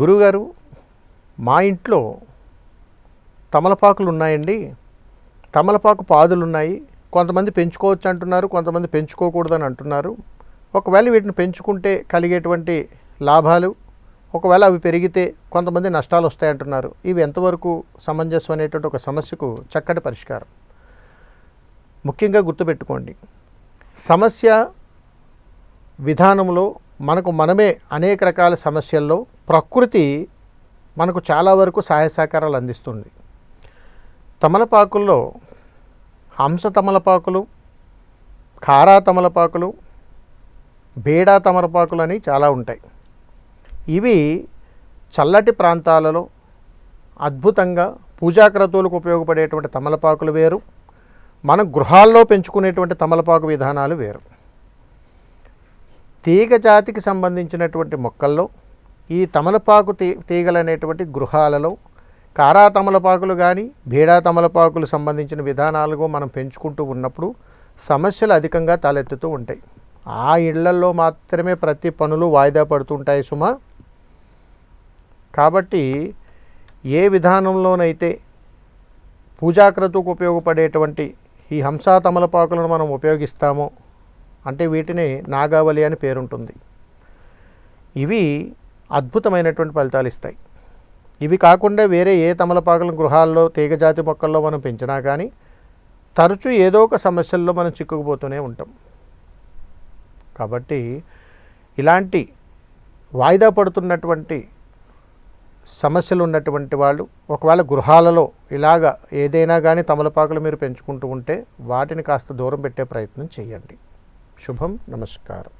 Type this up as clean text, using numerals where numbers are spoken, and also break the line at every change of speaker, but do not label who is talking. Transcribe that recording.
గురువుగారు, మా ఇంట్లో తమలపాకులు ఉన్నాయండి, తమలపాకు పాదులు ఉన్నాయి. కొంతమంది పెంచుకోవచ్చు అంటున్నారు, కొంతమంది పెంచుకోకూడదని అంటున్నారు. ఒకవేళ వీటిని పెంచుకుంటే కలిగేటువంటి లాభాలు, ఒకవేళ అవి పెరిగితే కొంతమంది నష్టాలు వస్తాయంటున్నారు. ఇవి ఎంతవరకు సమంజసం అనేటువంటి ఒక సమస్యకు చక్కటి పరిష్కారం. ముఖ్యంగా గుర్తుపెట్టుకోండి, సమస్య విధానంలో మనకు మనమే అనేక రకాల సమస్యల్లో ప్రకృతి మనకు చాలా వరకు సహాయ సహకారాలు అందిస్తుంది. తమలపాకుల్లో హంస తమలపాకులు, కారా తమలపాకులు, బేడా తమలపాకులు అని చాలా ఉంటాయి. ఇవి చల్లటి ప్రాంతాలలో అద్భుతంగా పూజాక్రతువులకు ఉపయోగపడేటువంటి తమలపాకులు వేరు, మన గృహాల్లో పెంచుకునేటువంటి తమలపాకు విధానాలు వేరు. తీగ జాతికి సంబంధించినటువంటి మొక్కల్లో ఈ తమలపాకు తీగలు అనేటువంటి గృహాలలో కారా తమలపాకులు కానీ బేడా తమలపాకులు సంబంధించిన విధానాలుగా మనం పెంచుకుంటూ ఉన్నప్పుడు సమస్యలు అధికంగా తలెత్తుతూ ఉంటాయి. ఆ ఇళ్లల్లో మాత్రమే ప్రతి పనులు వాయిదా పడుతుంటాయి సుమా. కాబట్టి ఏ విధానంలోనైతే పూజాక్రతువుకు ఉపయోగపడేటువంటి ఈ హంసా తమలపాకులను మనం ఉపయోగిస్తామో, అంటే వీటిని నాగావళి అని పేరుంటుంది, ఇవి అద్భుతమైనటువంటి ఫలితాలు ఇస్తాయి. ఇవి కాకుండా వేరే ఏ తమలపాకుల గృహాల్లో తీగజాతి మొక్కల్లో మనం పెంచినా కానీ తరచూ ఏదో ఒక సమస్యల్లో మనం చిక్కుకుపోతూనే ఉంటాం. కాబట్టి ఇలాంటి వాయిదా పడుతున్నటువంటి సమస్యలు ఉన్నటువంటి వాళ్ళు ఒకవేళ గృహాలలో ఇలాగ ఏదైనా కానీ తమలపాకులు మీరు పెంచుకుంటూ ఉంటే వాటిని కాస్త దూరం పెట్టే ప్రయత్నం చేయండి. శుభం. నమస్కారం.